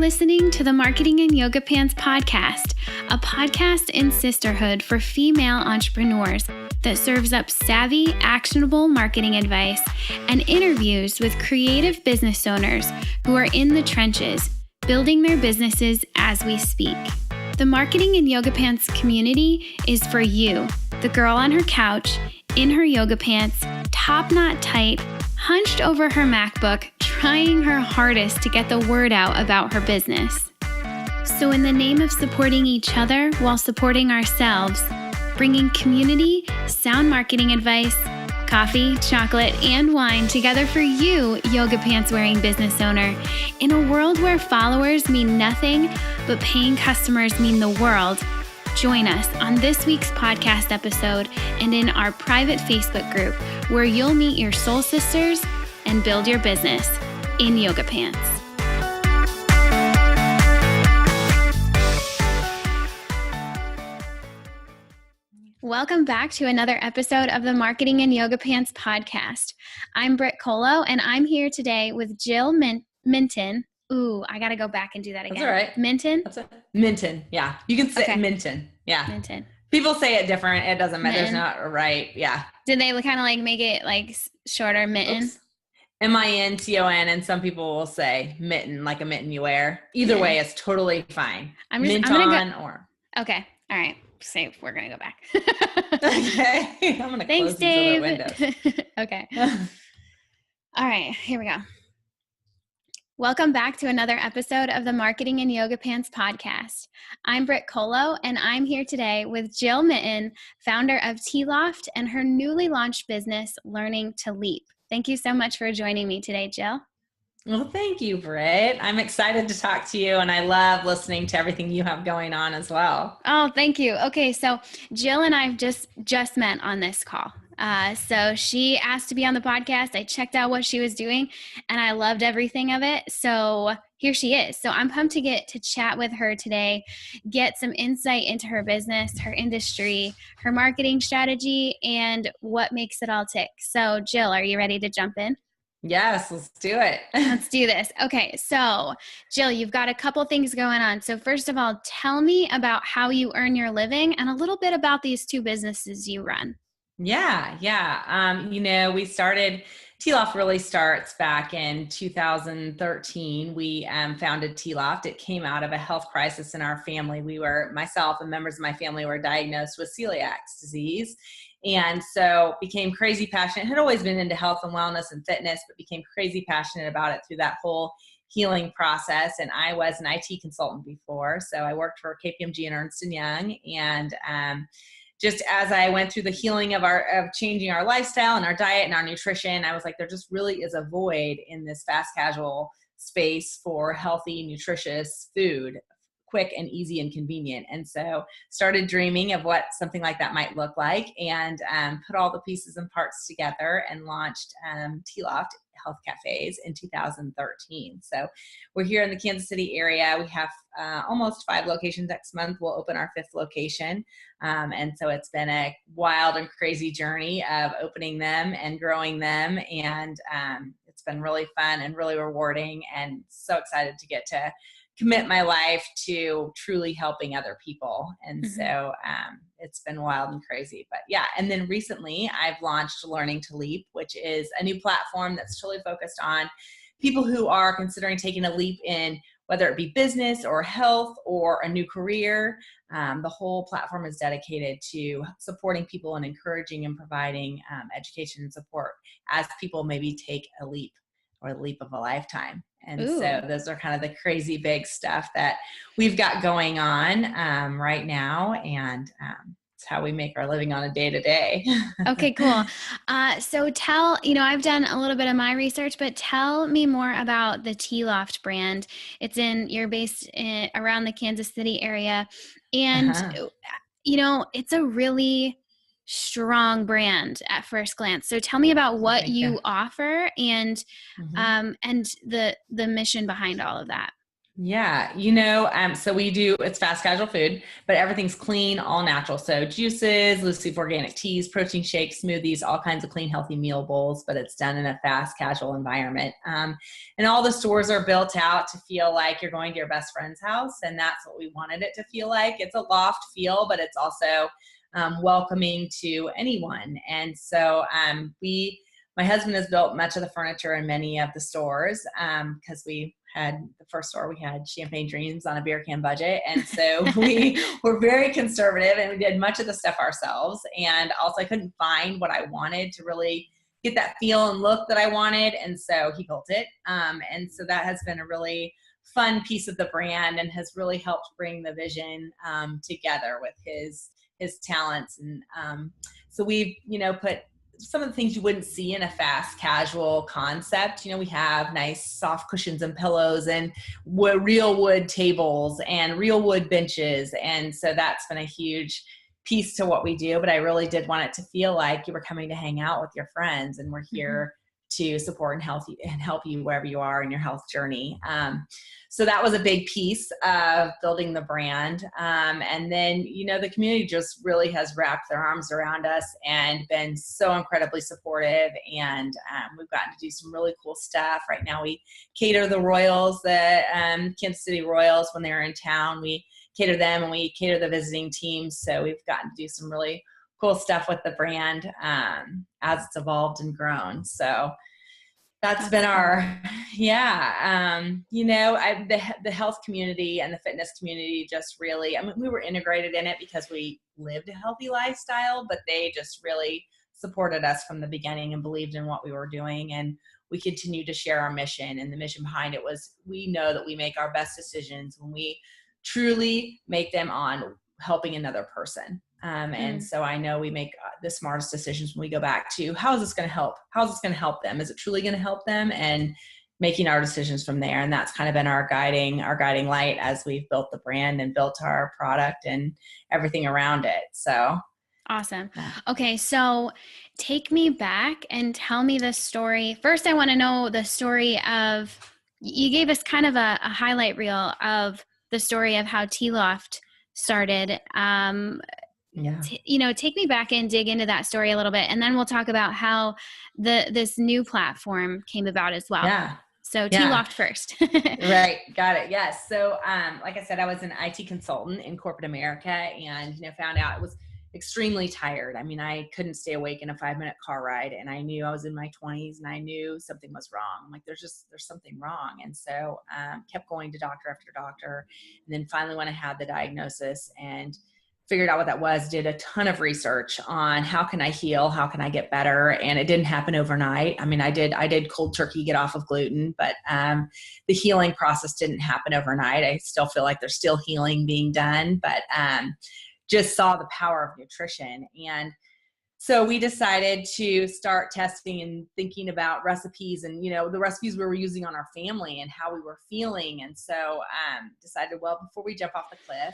listening to the Marketing in Yoga Pants podcast, a podcast in sisterhood for female entrepreneurs that serves up savvy, actionable marketing advice and interviews with creative business owners who are in the trenches, building their businesses as we speak. The Marketing in Yoga Pants community is for you, the girl on her couch, in her yoga pants, top knot tight, hunched over her MacBook, trying her hardest to get the word out about her business. So in the name of supporting each other while supporting ourselves, bringing community, sound marketing advice, coffee, chocolate, and wine together for you, yoga pants wearing business owner, in a world where followers mean nothing, but paying customers mean the world, join us on this week's podcast episode and in our private Facebook group where you'll meet your soul sisters and build your business in yoga pants. Welcome back to another episode of the Marketing in Yoga Pants podcast. I'm Brit and I'm here today with Jill Minton. Ooh, I got to go back and do that again. That's all right. Minton? Minton, yeah. You can say Minton, yeah. Minton. People say it different. It doesn't matter. Minton. There's not a right, yeah. Did they kind of like make it like shorter, Minton? Oops. Minton, and some people will say mitten, like a mitten you wear. Either way, it's totally fine. I'm gonna go. Okay, all right. Say we're gonna go back. Okay, I'm gonna close these other windows. Okay. All right, here we go. Welcome back to another episode of the Marketing in Yoga Pants podcast. I'm Brit and I'm here today with Jill Minton, founder of t.Loft and her newly launched business, Learning to Leap. Thank you so much for joining me today, Jill. Well, thank you, Brit. I'm excited to talk to you, and I love listening to everything you have going on as well. Oh, thank you. Okay, so Jill and I have just met on this call. So she asked to be on the podcast. I checked out what she was doing, and I loved everything of it. So here she is. So I'm pumped to get to chat with her today, get some insight into her business, her industry, her marketing strategy, and what makes it all tick. So Jill, are you ready to jump in? Yes, let's do it. Let's do this. Okay, so Jill, you've got a couple things going on. So first of all, tell me about how you earn your living and a little bit about these two businesses you run. Yeah. We started, t.Loft really starts back in 2013. We founded t.Loft. It came out of a health crisis in our family. Myself and members of my family were diagnosed with celiac disease. And so became crazy passionate, had always been into health and wellness and fitness, but became crazy passionate about it through that whole healing process. And I was an IT consultant before. So I worked for KPMG and Ernst & Young. And just as I went through the healing of changing our lifestyle and our diet and our nutrition, I was like, there just really is a void in this fast casual space for healthy, nutritious food, quick and easy and convenient. And so started dreaming of what something like that might look like, and put all the pieces and parts together and launched t.Loft Health Cafes in 2013. So we're here in the Kansas City area. We have almost 5 locations. Next month we'll open our 5th location. And so it's been a wild and crazy journey of opening them and growing them. And it's been really fun and really rewarding, and so excited to get to commit my life to truly helping other people. And so it's been wild and crazy, but yeah. And then recently I've launched Learning to Leap, which is a new platform that's totally focused on people who are considering taking a leap in whether it be business or health or a new career. The whole platform is dedicated to supporting people and encouraging and providing education and support as people maybe take a leap or the leap of a lifetime. And so those are kind of the crazy big stuff that we've got going on right now. And it's how we make our living on a day-to-day. Okay, cool. So I've done a little bit of my research, but tell me more about the t.Loft brand. You're based around the Kansas City area. And, it's a really strong brand at first glance. So tell me about what you offer and the mission behind all of that. Yeah, so it's fast casual food, but everything's clean, all natural. So juices, loose leaf organic teas, protein shakes, smoothies, all kinds of clean, healthy meal bowls, but it's done in a fast casual environment. And all the stores are built out to feel like you're going to your best friend's house. And that's what we wanted it to feel like. It's a loft feel, but it's also welcoming to anyone. And so my husband has built much of the furniture in many of the stores because we had the first store, we had champagne dreams on a beer can budget. And so we were very conservative and we did much of the stuff ourselves. And also I couldn't find what I wanted to really get that feel and look that I wanted. And so he built it. And so that has been a really fun piece of the brand and has really helped bring the vision together with his talents. And so we've, put some of the things you wouldn't see in a fast casual concept. We have nice soft cushions and pillows and real wood tables and real wood benches. And so that's been a huge piece to what we do. But I really did want it to feel like you were coming to hang out with your friends and we're here to support and help you wherever you are in your health journey. So that was a big piece of building the brand. And then, the community just really has wrapped their arms around us and been so incredibly supportive. And we've gotten to do some really cool stuff. Right now we cater the Royals, the Kansas City Royals, when they're in town. We cater them and we cater the visiting teams. So we've gotten to do some really cool stuff with the brand as it's evolved and grown. So that's been our, the health community and the fitness community just really, we were integrated in it because we lived a healthy lifestyle, but they just really supported us from the beginning and believed in what we were doing. And we continued to share our mission. And the mission behind it was, we know that we make our best decisions when we truly make them on helping another person. And so I know we make the smartest decisions when we go back to how is this going to help? How is this going to help them? Is it truly going to help them? And making our decisions from there. And that's kind of been our guiding light as we've built the brand and built our product and everything around it. So awesome. Okay. So take me back and tell me the story. First, I want to know the story of, you gave us kind of a highlight reel of the story of how t.Loft started. Take me back and dig into that story a little bit, and then we'll talk about how this new platform came about as well. Yeah. So t.Loft first. Right. Got it. Yes. So, like I said, I was an IT consultant in corporate America and, found out it was extremely tired. I couldn't stay awake in a 5-minute car ride, and I knew I was in my 20s and I knew something was wrong. I'm like, there's something wrong. And so, kept going to doctor after doctor. And then finally, when I had the diagnosis and figured out what that was, did a ton of research on how can I heal, how can I get better? And it didn't happen overnight. I did cold turkey get off of gluten, but the healing process didn't happen overnight. I still feel like there's still healing being done, but just saw the power of nutrition. And so we decided to start testing and thinking about recipes and, the recipes we were using on our family and how we were feeling. And so decided, well, before we jump off the cliff,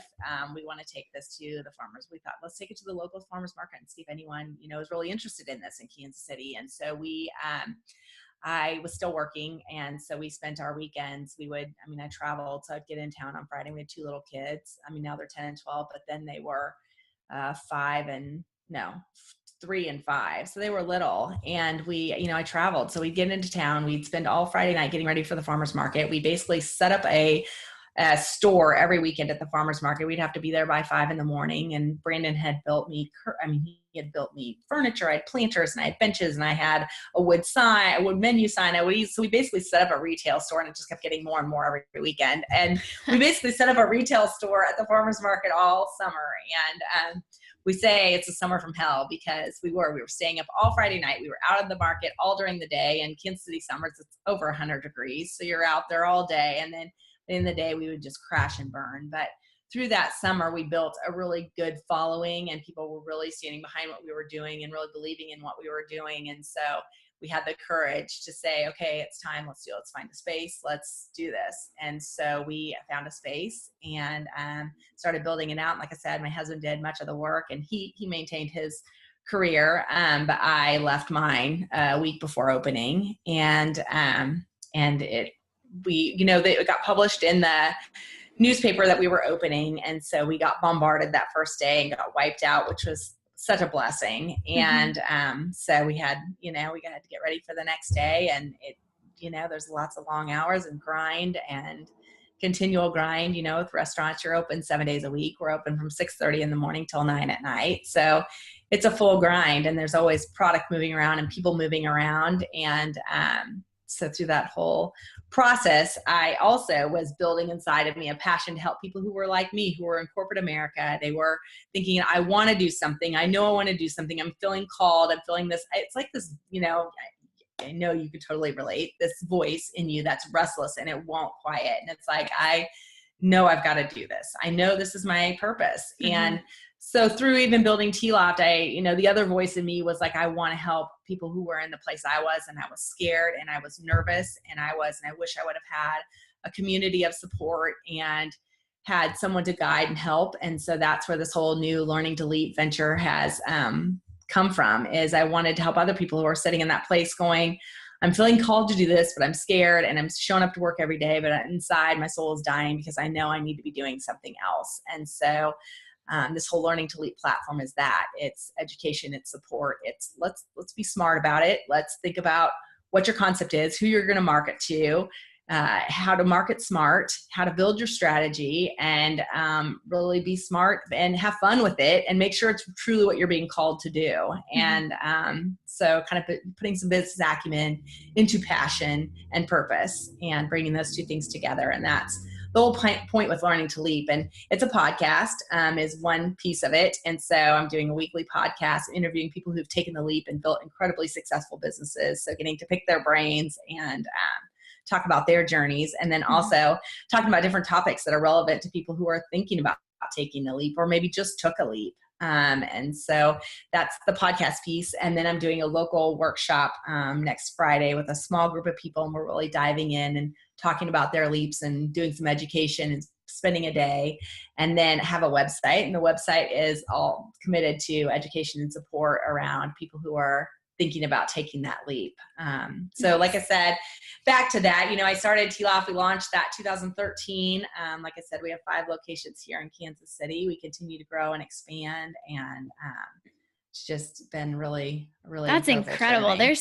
we want to take this to the farmers. We thought, let's take it to the local farmers market and see if anyone, is really interested in this in Kansas City. And so I was still working. And so we spent our weekends. I traveled, so I'd get in town on Friday. We had 2 little kids. Now they're 10 and 12, but then they were 3 and 5. So they were little, and I traveled. So we'd get into town. We'd spend all Friday night getting ready for the farmer's market. We basically set up a store every weekend at the farmer's market. We'd have to be there by 5 a.m. And Brandon had built me, he had built me furniture. I had planters and I had benches and I had a wood menu sign. So we basically set up a retail store, and it just kept getting more and more every weekend. And we basically set up a retail store at the farmer's market all summer. And, we say it's a summer from hell because we were staying up all Friday night. We were out in the market all during the day, and Kansas City summers, it's over 100 degrees. So you're out there all day. And then in the day we would just crash and burn. But through that summer, we built a really good following, and people were really standing behind what we were doing and really believing in what we were doing. And so we had the courage to say, okay, it's time. Let's do it. Let's find a space. Let's do this. And so we found a space and started building it out. And like I said, my husband did much of the work, and he maintained his career. But I left mine a week before opening, and it they got published in the newspaper that we were opening. And so we got bombarded that first day and got wiped out, which was such a blessing. And so we had to get ready for the next day, and there's lots of long hours and grind and continual grind. With restaurants, you're open 7 days a week. We're open from 6:30 in the morning till 9 at night. So it's a full grind, and there's always product moving around and people moving around. And so through that whole process, I also was building inside of me a passion to help people who were like me, who were in corporate America. They were thinking, I want to do something. I know I want to do something. I'm feeling called. I'm feeling this. It's like this, I know you could totally relate, this voice in you that's restless and it won't quiet. And it's like, I know I've got to do this. I know this is my purpose. And so through even building t.Loft, the other voice in me was like, I want to help people who were in the place I was, and I was scared and I was nervous and I wish I would have had a community of support and had someone to guide and help. And so that's where this whole new Learning to Leap venture has come from, is I wanted to help other people who are sitting in that place going, I'm feeling called to do this, but I'm scared and I'm showing up to work every day, but inside my soul is dying because I know I need to be doing something else. And so this whole Learning to Leap platform is that. It's education, it's support, it's let's be smart about it. Let's think about what your concept is, who you're going to market to, how to market smart, how to build your strategy, and really be smart and have fun with it and make sure it's truly what you're being called to do. And so kind of putting some business acumen into passion and purpose and bringing those two things together. And that's the whole point with Learning to Leap. And it's a podcast is one piece of it. And so I'm doing a weekly podcast, interviewing people who've taken the leap and built incredibly successful businesses. So getting to pick their brains and talk about their journeys, and then also talking about different topics that are relevant to people who are thinking about taking the leap or maybe just took a leap. And so that's the podcast piece. And then I'm doing a local workshop next Friday with a small group of people, and we're really diving in and talking about their leaps and doing some education and spending a day, and then have a website. And the website is all committed to education and support around people who are thinking about taking that leap. So like I said, back to that, I started t.Loft. We launched that 2013. Like I said, we have 5 locations here in Kansas City. We continue to grow and expand, and it's just been really, really that's incredible. Journey.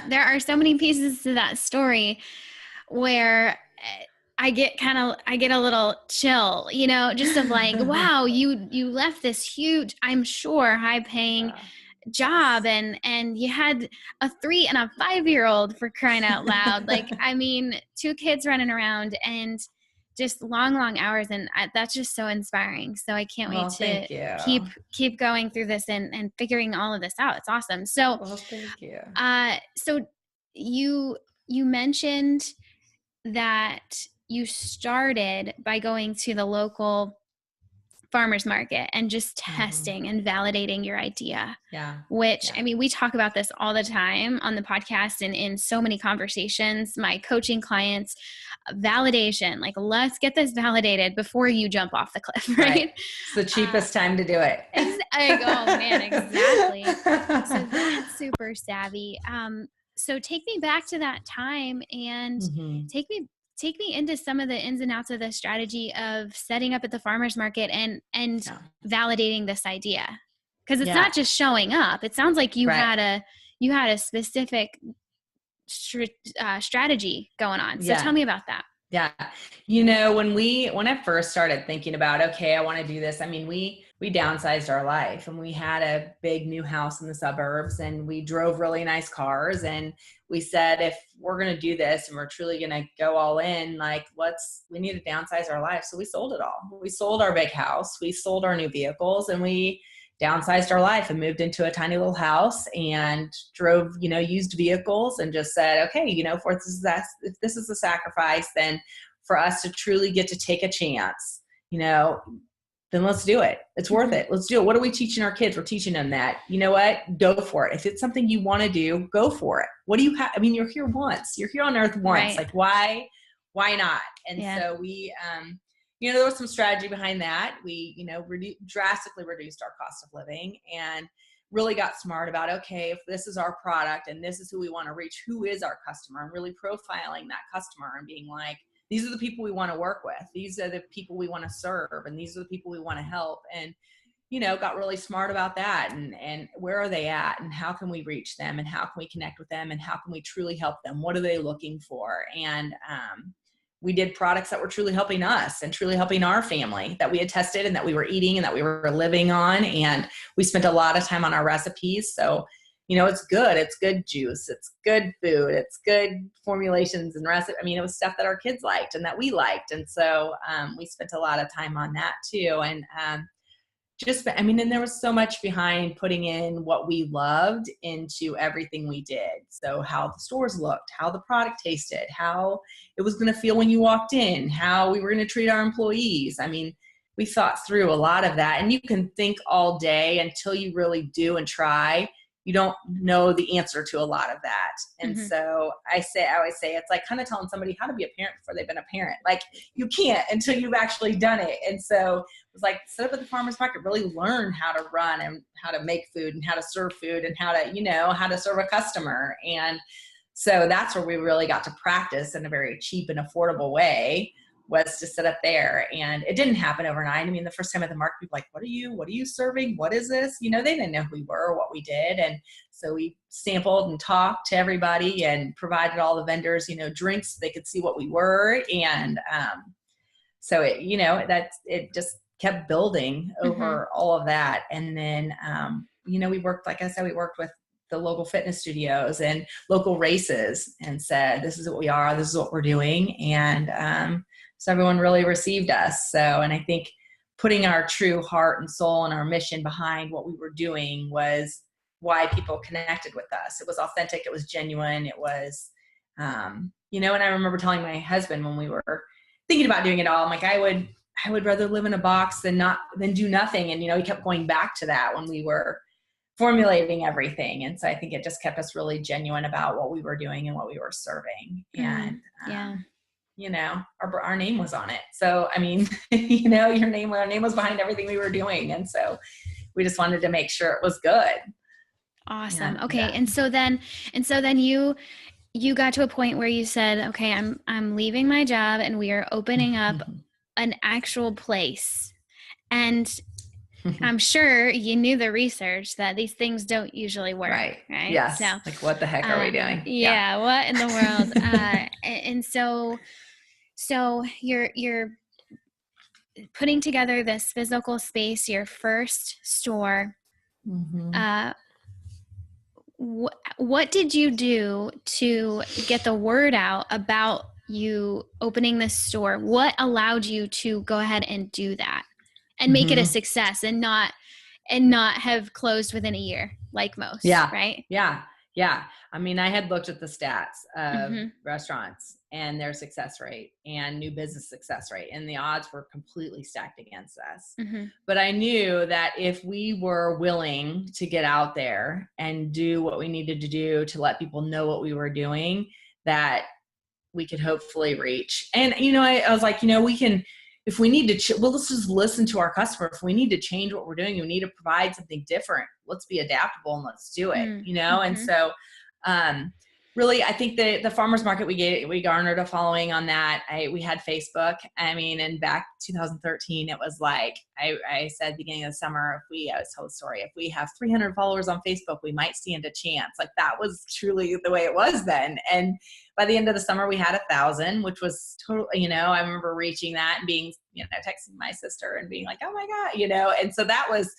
There are so many pieces to that story where I get a little chill, just of like, wow, you left this huge, I'm sure, high paying job, and you had a 3 and a 5-year-old, for crying out loud. Like, 2 kids running around and just long hours. And that's just so inspiring. So I can't wait to keep going through this and figuring all of this out. It's awesome. So, thank you. So you mentioned that you started by going to the local farmers market and just testing and validating your idea. Yeah. Which, we talk about this all the time on the podcast and in so many conversations, my coaching clients, validation, like, let's get this validated before you jump off the cliff, right? It's the cheapest time to do it. Oh man, exactly. So that's super savvy. So take me back to that time and take me into some of the ins and outs of the strategy of setting up at the farmer's market and validating this idea. Because it's not just showing up. It sounds like you had a specific strategy going on. So tell me about that. Yeah. When I first started thinking about, okay, I want to do this. We downsized our life, and we had a big new house in the suburbs, and we drove really nice cars. And we said, if we're going to do this and we're truly going to go all in, like, we need to downsize our life. So we sold it all. We sold our big house. We sold our new vehicles, and we downsized our life and moved into a tiny little house and drove, used vehicles, and just said, okay, if this is a sacrifice, then for us to truly get to take a chance, then let's do it. It's worth it. Let's do it. What are we teaching our kids? We're teaching them that, go for it. If it's something you want to do, go for it. What do you have? You're here once. You're here on earth once. Right. Like, why not? And so we, there was some strategy behind that. We, drastically reduced our cost of living and really got smart about, okay, if this is our product and this is who we want to reach, who is our customer, and really profiling that customer and being like, these are the people we want to work with. These are the people we want to serve. And these are the people we want to help. And, got really smart about that. And where are they at? And how can we reach them? And how can we connect with them? And how can we truly help them? What are they looking for? And we did products that were truly helping us and truly helping our family that we had tested and that we were eating and that we were living on. And we spent a lot of time on our recipes. So, it's good. It's good juice. It's good food. It's good formulations and recipes. I mean, it was stuff that our kids liked and that we liked. And so we spent a lot of time on that too. And and there was so much behind putting in what we loved into everything we did. So how the stores looked, how the product tasted, how it was going to feel when you walked in, how we were going to treat our employees. I mean, we thought through a lot of that, and you can think all day until you really do and try. You don't know the answer to a lot of that. And so I always say, it's like kind of telling somebody how to be a parent before they've been a parent. Like, you can't until you've actually done it. And so it was like, set up at the farmer's market, really learn how to run and how to make food and how to serve food and how to, how to serve a customer. And so that's where we really got to practice in a very cheap and affordable way, was to sit up there. And it didn't happen overnight. I mean, the first time at the market, people were like, what are you serving? What is this? They didn't know who we were or what we did. And so we sampled and talked to everybody and provided all the vendors, drinks so they could see what we were. And so it just kept building over all of that. And then, we worked, like I said, we worked with the local fitness studios and local races and said, this is what we are, this is what we're doing. And so everyone really received us. So, and I think putting our true heart and soul and our mission behind what we were doing was why people connected with us. It was authentic. It was genuine. It was, and I remember telling my husband when we were thinking about doing it all, I'm like, I would rather live in a box than do nothing. And, he kept going back to that when we were formulating everything. And so I think it just kept us really genuine about what we were doing and what we were serving. And, our name was on it. So, I mean, our name was behind everything we were doing. And so we just wanted to make sure it was good. Awesome. Okay. Yeah. And so then you got to a point where you said, okay, I'm leaving my job and we are opening up an actual place. And I'm sure you knew the research that these things don't usually work. Right. Yes. So, like, what the heck are we doing? Yeah. What in the world? And so you're putting together this physical space, your first store. What did you do to get the word out about you opening this store? What allowed you to go ahead and do that and make it a success and not have closed within a year like most? Yeah. Right. Yeah. Yeah. I mean, I had looked at the stats of restaurants and their success rate and new business success rate, and the odds were completely stacked against us. But I knew that if we were willing to get out there and do what we needed to do to let people know what we were doing, that we could hopefully reach. And, I was like, we can, if we need to, let's just listen to our customer. If we need to change what we're doing, we need to provide something different. Let's be adaptable and let's do it, And so, really, I think the farmer's market, we garnered a following on that. We had Facebook. I mean, and back 2013, it was like, I said beginning of the summer, I was told the story, if we have 300 followers on Facebook, we might stand a chance. Like, that was truly the way it was then. And by the end of the summer, we had 1,000, which was totally, I remember reaching that and being, texting my sister and being like, oh my God, and so that was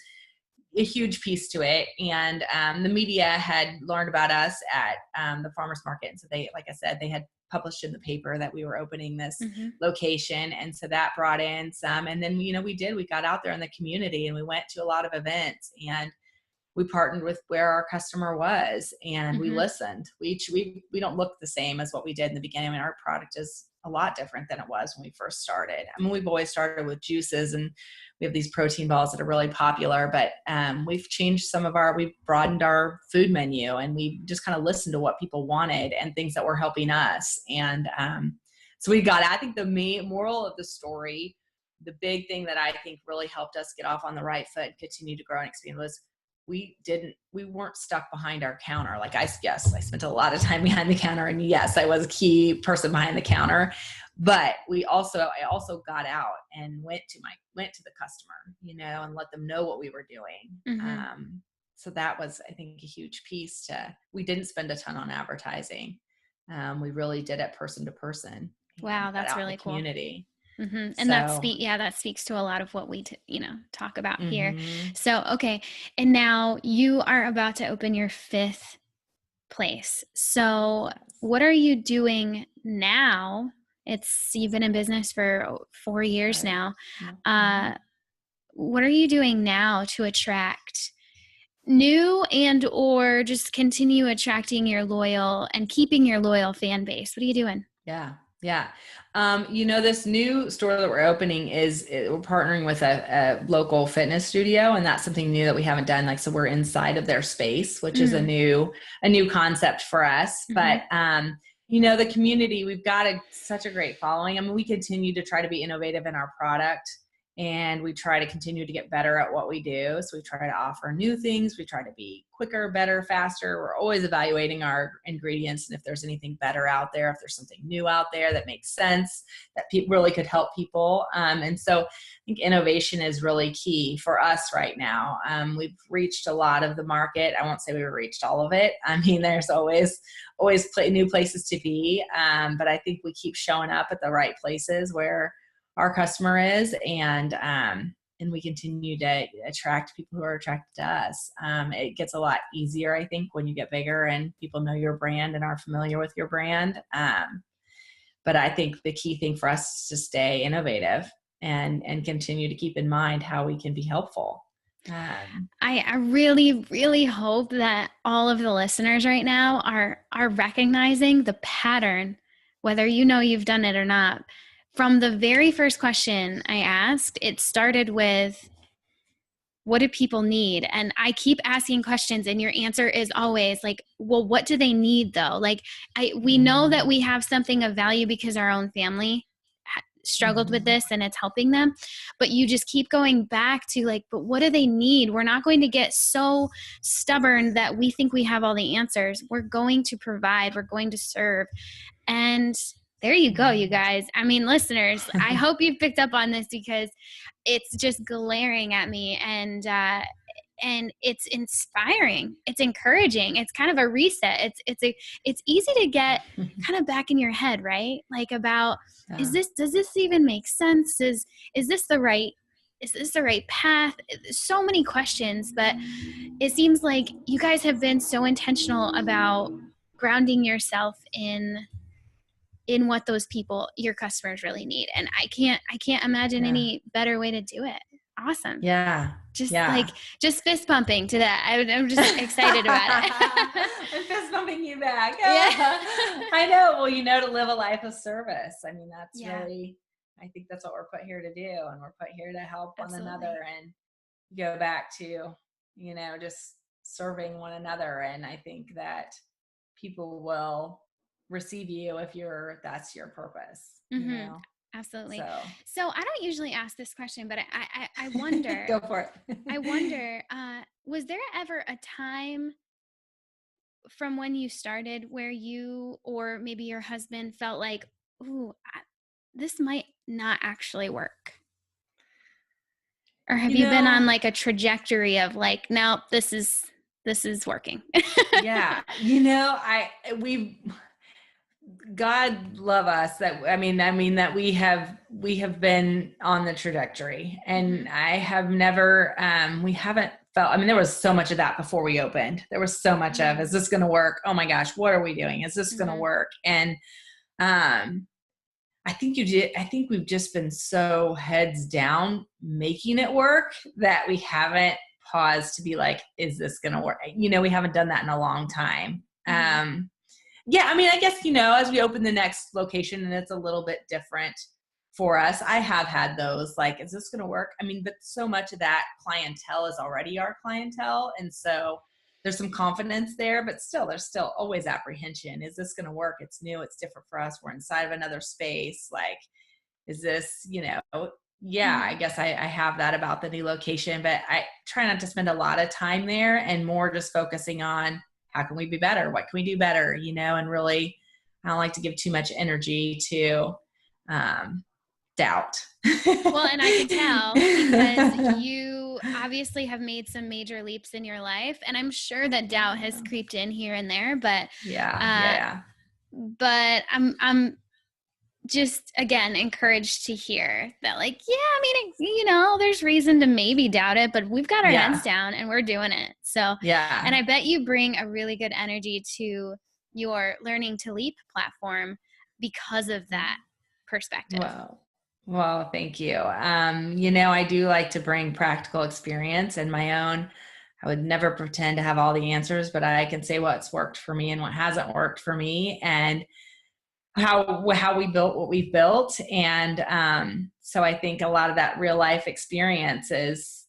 a huge piece to it. And the media had learned about us at the farmer's market. And so they, like I said, they had published in the paper that we were opening this location. And so that brought in some, and then, we got out there in the community and we went to a lot of events and we partnered with where our customer was and we listened. We don't look the same as what we did in the beginning. I mean, our product is a lot different than it was when we first started. I mean, we've always started with juices and we have these protein balls that are really popular, but we've changed we've broadened our food menu and we just kind of listened to what people wanted and things that were helping us. And so I think the main moral of the story, the big thing that I think really helped us get off on the right foot and continue to grow and expand was we weren't stuck behind our counter. Like I spent a lot of time behind the counter, and yes, I was a key person behind the counter, but I also got out and went to the customer, and let them know what we were doing. Mm-hmm. So that was, I think, a huge piece we didn't spend a ton on advertising. We really did it person to person. Wow, And got that's out in really the cool. community. Mm-hmm. And So, that speaks to a lot of what we, talk about here. mm-hmm. So, okay. And now you are about to open your 5th place. So what are you doing now? You've been in business for 4 years now. Mm-hmm. What are you doing now to attract new and or just continue attracting your loyal and keeping your loyal fan base? What are you doing? Yeah. Yeah. This new store that we're opening we're partnering with a local fitness studio, and that's something new that we haven't done. Like, so we're inside of their space, which is a new concept for us. But, the community, we've got such a great following. I mean, we continue to try to be innovative in our product, and we try to continue to get better at what we do. So we try to offer new things. We try to be quicker, better, faster. We're always evaluating our ingredients, and if there's anything better out there, if there's something new out there that makes sense, that really could help people. And so I think innovation is really key for us right now. We've reached a lot of the market. I won't say we've reached all of it. I mean, there's always new places to be. But I think we keep showing up at the right places where our customer is, and we continue to attract people who are attracted to us. It gets a lot easier, I think, when you get bigger and people know your brand and are familiar with your brand. But I think the key thing for us is to stay innovative and continue to keep in mind how we can be helpful. I really, really hope that all of the listeners right now are recognizing the pattern, whether you've done it or not. From the very first question I asked, it started with, what do people need? And I keep asking questions, and your answer is always like, well, what do they need though? Like, we know that we have something of value because our own family struggled with this and it's helping them, but you just keep going back to like, but what do they need? We're not going to get so stubborn that we think we have all the answers. We're going to provide, we're going to serve. And there you go, you guys. I mean, listeners, I hope you've picked up on this, because it's just glaring at me, and it's inspiring. It's encouraging. It's kind of a reset. It's easy to get kind of back in your head, right? Like about, does this even make sense? Is this the right path? So many questions, but it seems like you guys have been so intentional about grounding yourself in what those people, your customers, really need. And I can't imagine any better way to do it. Awesome. Yeah. Just fist pumping to that. I'm just excited about it. I'm fist pumping you back. Yeah. I know. Well, to live a life of service. I mean, that's really, I think that's what we're put here to do. And we're put here to help one another and go back to, just serving one another. And I think that people will receive you if that's your purpose. Absolutely. So I don't usually ask this question, but I wonder. Go for it. I wonder, was there ever a time from when you started where you or maybe your husband felt like, ooh, this might not actually work? Or have you been on like a trajectory of like, no, this is working? Yeah. God love us that we have been on the trajectory, and I have never, we haven't felt, there was so much of that before we opened. There was so much of, is this going to work? Oh my gosh, what are we doing? Is this going to work? And, I think we've just been so heads down making it work that we haven't paused to be like, is this going to work? We haven't done that in a long time. Yeah, I guess, as we open the next location and it's a little bit different for us, I have had those, like, is this going to work? But so much of that clientele is already our clientele. And so there's some confidence there, but still, there's still always apprehension. Is this going to work? It's new. It's different for us. We're inside of another space. Like, is this, yeah, I guess I have that about the new location, but I try not to spend a lot of time there and more just focusing on how can we be better? What can we do better? And really, I don't like to give too much energy to doubt. Well, and I can tell because you obviously have made some major leaps in your life, and I'm sure that doubt has creeped in here and there, but Yeah. I'm just again encouraged to hear that, like, yeah, I mean, there's reason to maybe doubt it, but we've got our heads down and we're doing it. So, and I bet you bring a really good energy to your Learning to Leap platform because of that perspective. Well, thank you. I do like to bring practical experience and my own. I would never pretend to have all the answers, but I can say what's worked for me and what hasn't worked for me, and how we built what we've built. And so I think a lot of that real life experience is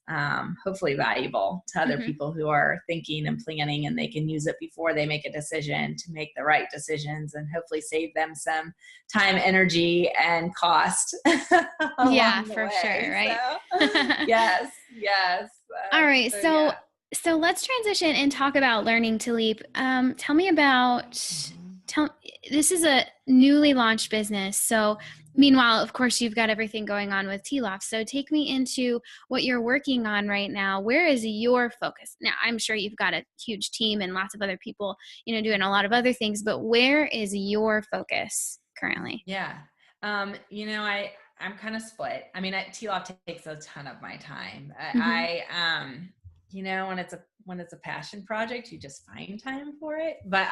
hopefully valuable to other people who are thinking and planning, and they can use it before they make a decision to make the right decisions and hopefully save them some time, energy, and cost. Yeah, for sure. Right. So, yes. All right. So let's transition and talk about Learning to Leap. Tell me about, this is a newly launched business. So meanwhile, of course, you've got everything going on with t.Loft. So take me into what you're working on right now. Where is your focus? Now, I'm sure you've got a huge team and lots of other people, doing a lot of other things, but where is your focus currently? Yeah. I'm kind of split. I mean, t.Loft takes a ton of my time. When it's a passion project, you just find time for it. But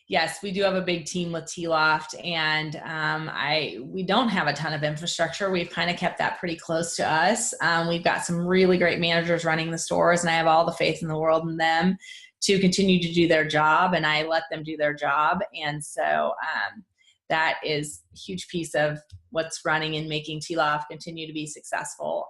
yes, we do have a big team with t.Loft, and we don't have a ton of infrastructure. We've kind of kept that pretty close to us. We've got some really great managers running the stores, and I have all the faith in the world in them to continue to do their job, and I let them do their job. And so that is a huge piece of what's running and making t.Loft continue to be successful.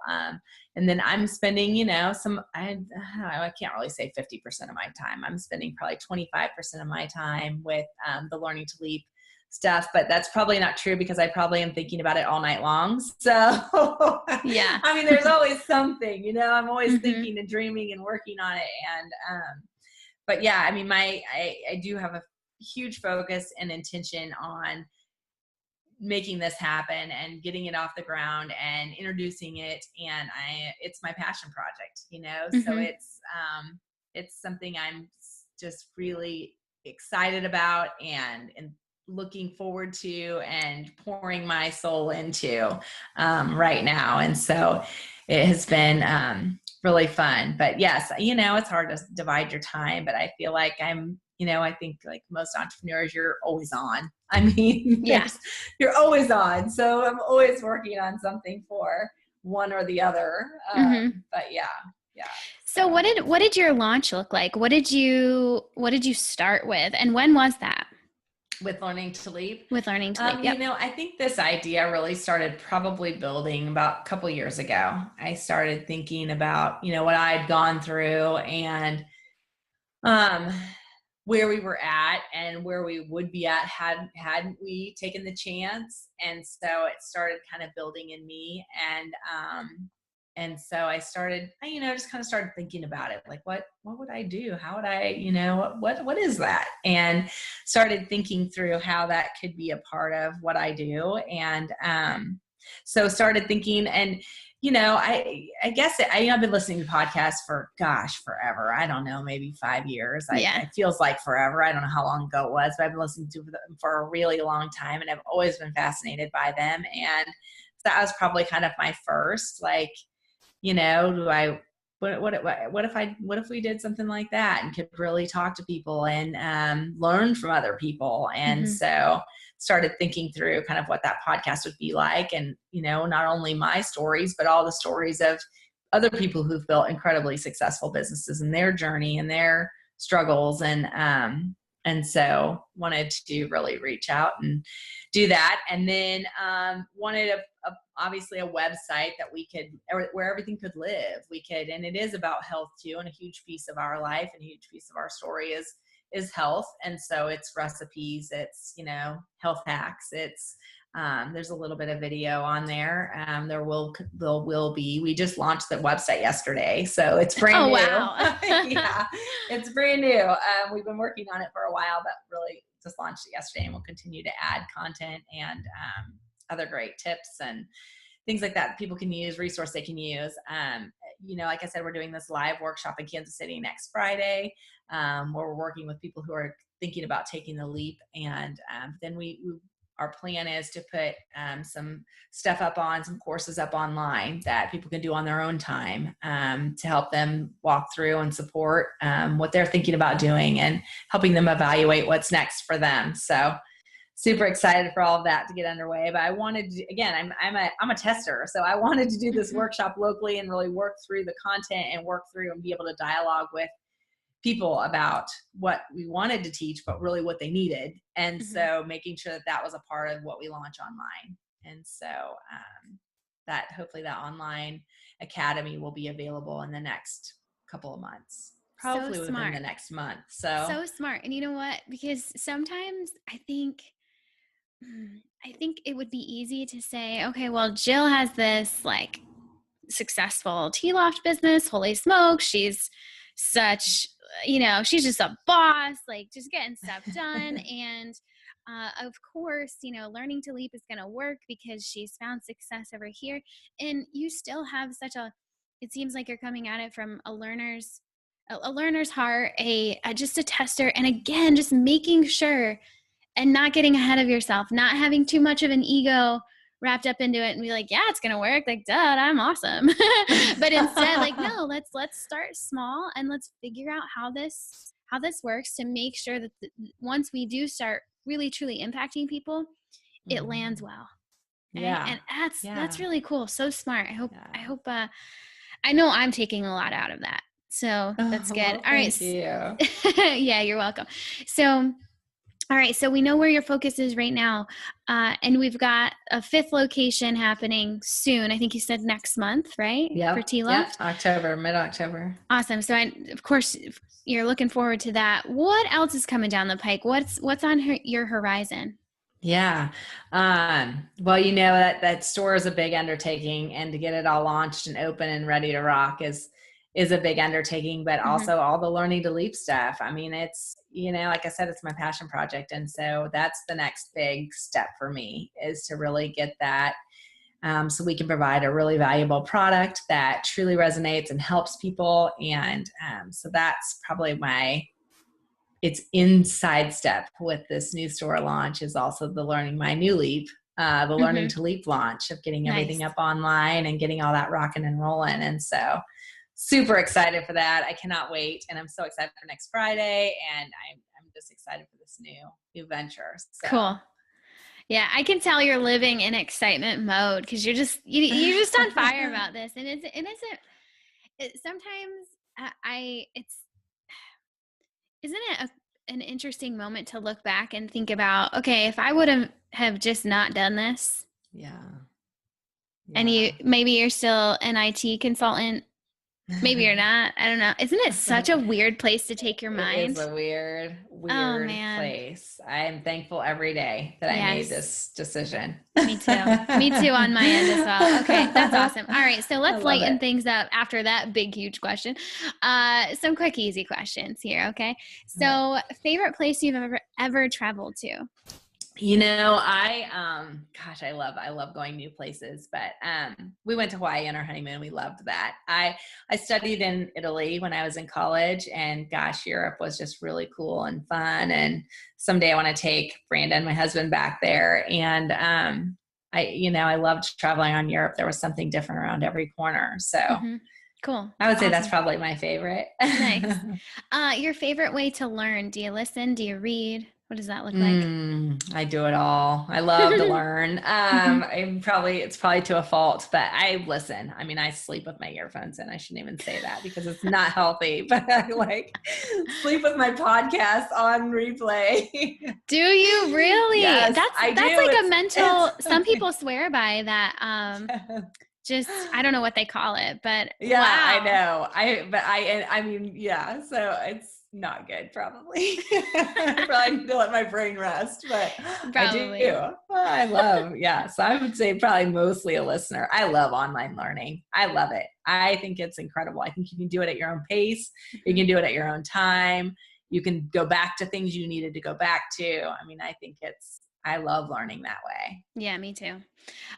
And then I'm spending, I can't really say 50% of my time. I'm spending probably 25% of my time with the Learning to Leap stuff, but that's probably not true because I probably am thinking about it all night long. So yeah, I mean, there's always something, I'm always thinking and dreaming and working on it. And, but yeah, I mean, I do have a huge focus and intention on making this happen and getting it off the ground and introducing it. And it's my passion project, so it's something I'm just really excited about and looking forward to and pouring my soul into right now. And so it has been really fun. But yes, it's hard to divide your time, but I feel like I think like most entrepreneurs, you're always on. I mean, you're always on. So I'm always working on something for one or the other. But yeah. So what did your launch look like? What did you start with, and when was that? With Learning to Leap? With Learning to Leap, yep. I think this idea really started probably building about a couple years ago. I started thinking about, what I'd gone through and where we were at and where we would be at hadn't we taken the chance. And so it started kind of building in me. And so I started, just kind of started thinking about it. Like, what would I do? How would I, what is that? And started thinking through how that could be a part of what I do. And so started thinking, and, I guess I've been listening to podcasts for, forever. I don't know, maybe 5 years. It feels like forever. I don't know how long ago it was, but I've been listening to them for a really long time, and I've always been fascinated by them. And that was probably kind of my first, like, what if we did something like that and could really talk to people and learn from other people? And so started thinking through kind of what that podcast would be like, and not only my stories, but all the stories of other people who've built incredibly successful businesses and their journey and their struggles. And so wanted to really reach out and do that. And then wanted obviously a website that where everything could live. And it is about health too. And a huge piece of our life and a huge piece of our story is is health. And so it's recipes, it's, health hacks. It's, there's a little bit of video on there. There will be, we just launched the website yesterday, so it's brand new. Wow. Yeah, it's brand new. We've been working on it for a while, but really just launched it yesterday, and we'll continue to add content and other great tips and things like that people can use, resource they can use. Like I said, we're doing this live workshop in Kansas City next Friday, where we're working with people who are thinking about taking the leap. And then our plan is to put some stuff up some courses up online that people can do on their own time to help them walk through and support what they're thinking about doing and helping them evaluate what's next for them. So super excited for all of that to get underway. But I wanted to, again, I'm a tester. So I wanted to do this workshop locally and really work through the content and work through and be able to dialogue with people about what we wanted to teach, but really what they needed. And so making sure that was a part of what we launch online. And so that hopefully that online academy will be available in the next couple of months, probably within the next month. So smart. And you know what? Because sometimes I think it would be easy to say, okay, well, Jill has this like successful t.Loft business. Holy smokes. She's such, she's just a boss, like just getting stuff done. And of course, learning to leap is going to work because she's found success over here. And you still have it seems like you're coming at it from a learner's heart, just a tester. And again, just making sure and not getting ahead of yourself, not having too much of an ego wrapped up into it and be like, yeah, it's going to work. Like, duh, I'm awesome. But instead, like, no, let's start small and let's figure out how this works to make sure that once we do start really, truly impacting people, it lands well. Right? Yeah. And that's really cool. So smart. I hope, I know I'm taking a lot out of that. So that's good. Well, all right. Thank you. Yeah, you're welcome. So, all right. So we know where your focus is right now. And we've got a 5th location happening soon. I think you said next month, right? Yeah. For t.Loft? October, mid-October. Awesome. So of course you're looking forward to that. What else is coming down the pike? What's on your horizon? Yeah. Well, that store is a big undertaking, and to get it all launched and open and ready to rock is a big undertaking, but also all the learning to leap stuff. I mean, it's, like I said, it's my passion project. And so that's the next big step for me, is to really get that so we can provide a really valuable product that truly resonates and helps people. And so that's probably it's inside step with this new store launch, is also the learning my new leap, the learning to leap launch, of getting everything up online and getting all that rocking and rolling. And so super excited for that. I cannot wait. And I'm so excited for next Friday. And I'm just excited for this new venture. So. Cool. Yeah, I can tell you're living in excitement mode, because you're just on fire about this. And isn't it an interesting moment to look back and think about, okay, if I would have just not done this. Yeah. And maybe you're still an IT consultant. Maybe you're not. I don't know. Isn't it such a weird place to take your mind? It is a weird place. I am thankful every day that I made this decision. Me too. Me too on my end as well. Okay, that's awesome. All right, so let's lighten things up after that big, huge question. Some quick, easy questions here, okay? So favorite place you've ever traveled to? I love going new places, but we went to Hawaii on our honeymoon. We loved that. I studied in Italy when I was in college, and gosh, Europe was just really cool and fun. And someday I want to take Brandon, my husband, back there. And I loved traveling on Europe. There was something different around every corner. So cool. I would say that's probably my favorite. Nice. Your favorite way to learn? Do you listen? Do you read? What does that look like? I do it all. I love to learn. It's probably to a fault, but I listen. I mean, I sleep with my earphones in. I shouldn't even say that because it's not healthy, but I sleep with my podcast on replay. Do you really? Yes, that's like a mental, some people swear by that. Just, I don't know what they call it, but yeah, wow. I know. So not good, probably. I probably need to let my brain rest, but Probably. I do. I love, so I would say probably mostly a listener. I love online learning. I love it. I think it's incredible. I think you can do it at your own pace. You can do it at your own time. You can go back to things you needed to go back to. I mean, I love learning that way. Yeah, me too.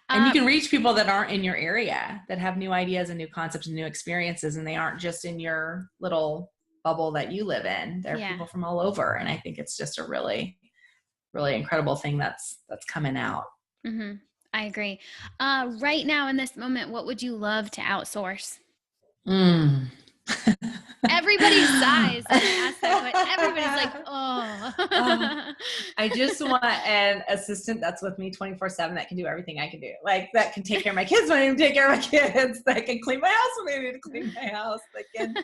And you can reach people that aren't in your area, that have new ideas and new concepts and new experiences, and they aren't just in your little bubble that you live in. There are people from all over. And I think it's just a really, really incredible thing that's coming out. Mm-hmm. I agree. Right now in this moment, what would you love to outsource? Everybody sighs when I ask that, but everybody's like, oh. I just want an assistant that's with me 24/7 that can do everything I can do. Like, that can take care of my kids when I need to take care of my kids, that can clean my house when I need to clean my house, that can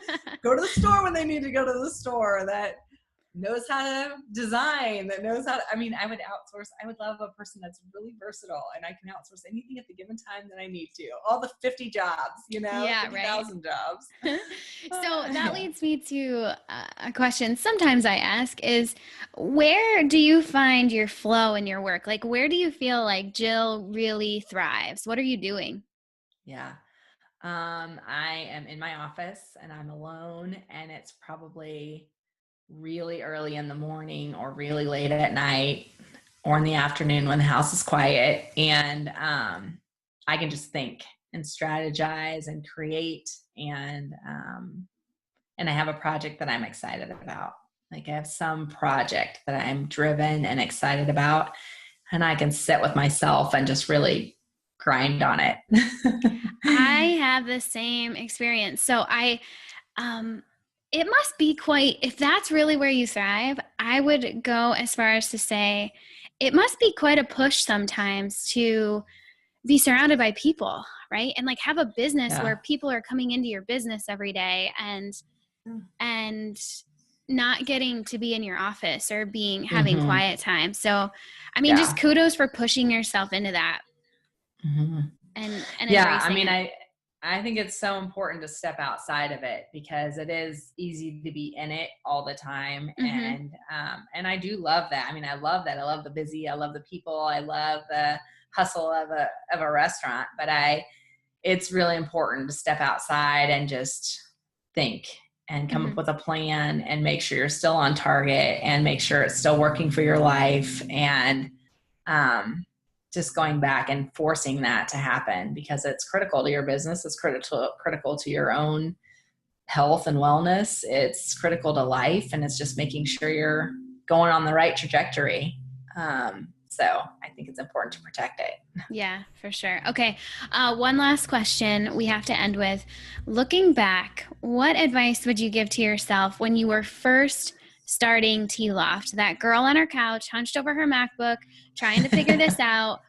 go to the store when they need to go to the store, that knows how to design, that knows how to, I mean, I would outsource. I would love a person that's really versatile, and I can outsource anything at the given time that I need to. All the 50 jobs, 50,000 jobs. So that leads me to a question sometimes I ask is, where do you find your flow in your work? Like, where do you feel like Jill really thrives? What are you doing? Yeah. I am in my office and I'm alone, and it's probably really early in the morning or really late at night or in the afternoon when the house is quiet, and I can just think and strategize and create, and I have a project that I'm excited about. Like, I have some project that I'm driven and excited about, and I can sit with myself and just really grind on it. I have the same experience. So it must be quite, if that's really where you thrive, I would go as far as to say it must be quite a push sometimes to be surrounded by people, right? And like have a business where people are coming into your business every day and not getting to be in your office or having quiet time. So, I mean, just kudos for pushing yourself into that. And I mean, I think it's so important to step outside of it, because it is easy to be in it all the time. And I do love that. I mean, I love that. I love the busy. I love the people. I love the hustle of a restaurant, but it's really important to step outside and just think and come up with a plan and make sure you're still on target and make sure it's still working for your life. And, just going back and forcing that to happen, because it's critical to your business. It's critical to your own health and wellness. It's critical to life, and it's just making sure you're going on the right trajectory. So I think it's important to protect it. Yeah, for sure. Okay. One last question we have to end with. Looking back, what advice would you give to yourself when you were first starting t.Loft? That girl on her couch, hunched over her MacBook, trying to figure this out.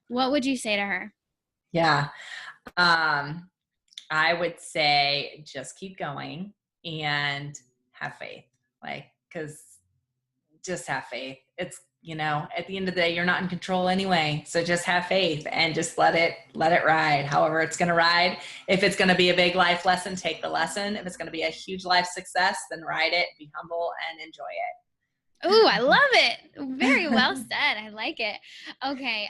What would you say to her? Yeah. I would say just keep going and have faith. Cause just have faith. It's, at the end of the day, you're not in control anyway. So just have faith and just let it ride. However it's going to ride. If it's going to be a big life lesson, take the lesson. If it's going to be a huge life success, then ride it, be humble, and enjoy it. Ooh, I love it. Very well said. I like it. Okay.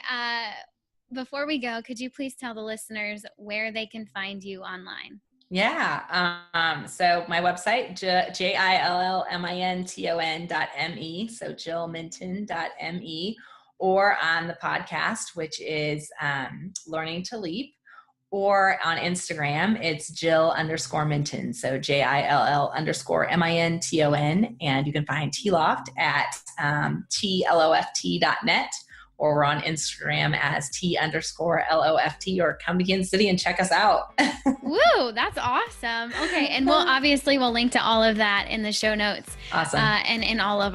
Before we go, could you please tell the listeners where they can find you online? Yeah. So my website, JillMinton.me. So JillMinton.me, or on the podcast, which is Learning to Leap, or on Instagram, it's Jill_Minton. So JILL_MINTON. And you can find t.Loft at TLOFT.net. Or we're on Instagram as T_LOFT, or come to Kansas City and check us out. Woo, that's awesome. Okay. And we'll link to all of that in the show notes. Awesome. And in all of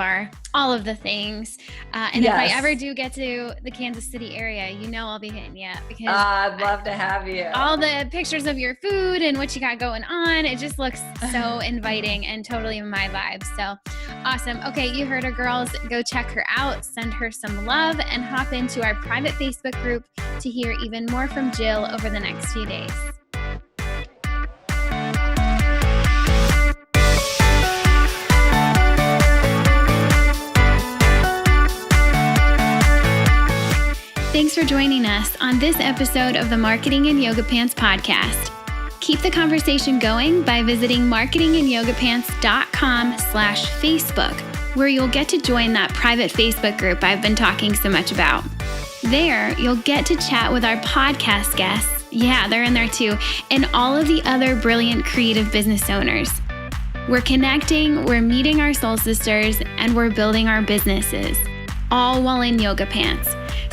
the things. And if I ever do get to the Kansas City area, I'll be hitting you up, because I'd love to have you. All the pictures of your food and what you got going on, it just looks so inviting and totally my vibe. So awesome. Okay. You heard her, girls. Go check her out, send her some love, and hop into our private Facebook group to hear even more from Jill over the next few days. Thanks for joining us on this episode of the Marketing in Yoga Pants podcast. Keep the conversation going by visiting marketingin.yogapants.com/Facebook, where you'll get to join that private Facebook group I've been talking so much about. There, you'll get to chat with our podcast guests, yeah, they're in there too, and all of the other brilliant creative business owners. We're connecting, we're meeting our soul sisters, and we're building our businesses, all while in yoga pants.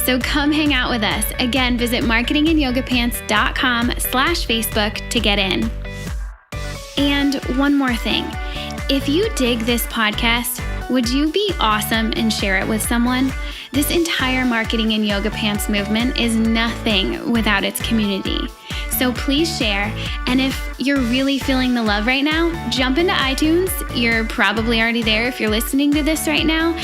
So come hang out with us. Again, visit marketingin.yogapants.com/Facebook to get in. And one more thing. If you dig this podcast, would you be awesome and share it with someone? This entire Marketing in Yoga Pants movement is nothing without its community. So please share. And if you're really feeling the love right now, jump into iTunes. You're probably already there if you're listening to this right now.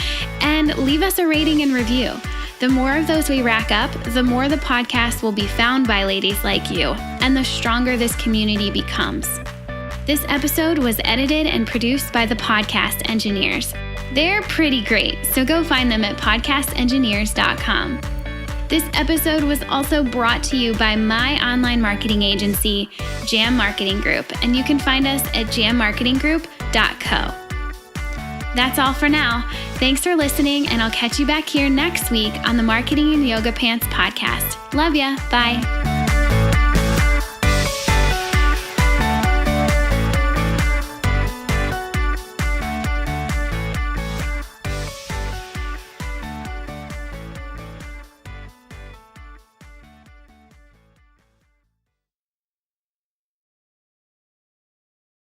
And leave us a rating and review. The more of those we rack up, the more the podcast will be found by ladies like you, and the stronger this community becomes. This episode was edited and produced by the Podcast Engineers. They're pretty great, so go find them at podcastengineers.com. This episode was also brought to you by my online marketing agency, Jam Marketing Group, and you can find us at jammarketinggroup.co. That's all for now. Thanks for listening, and I'll catch you back here next week on the Marketing in Yoga Pants podcast. Love ya. Bye.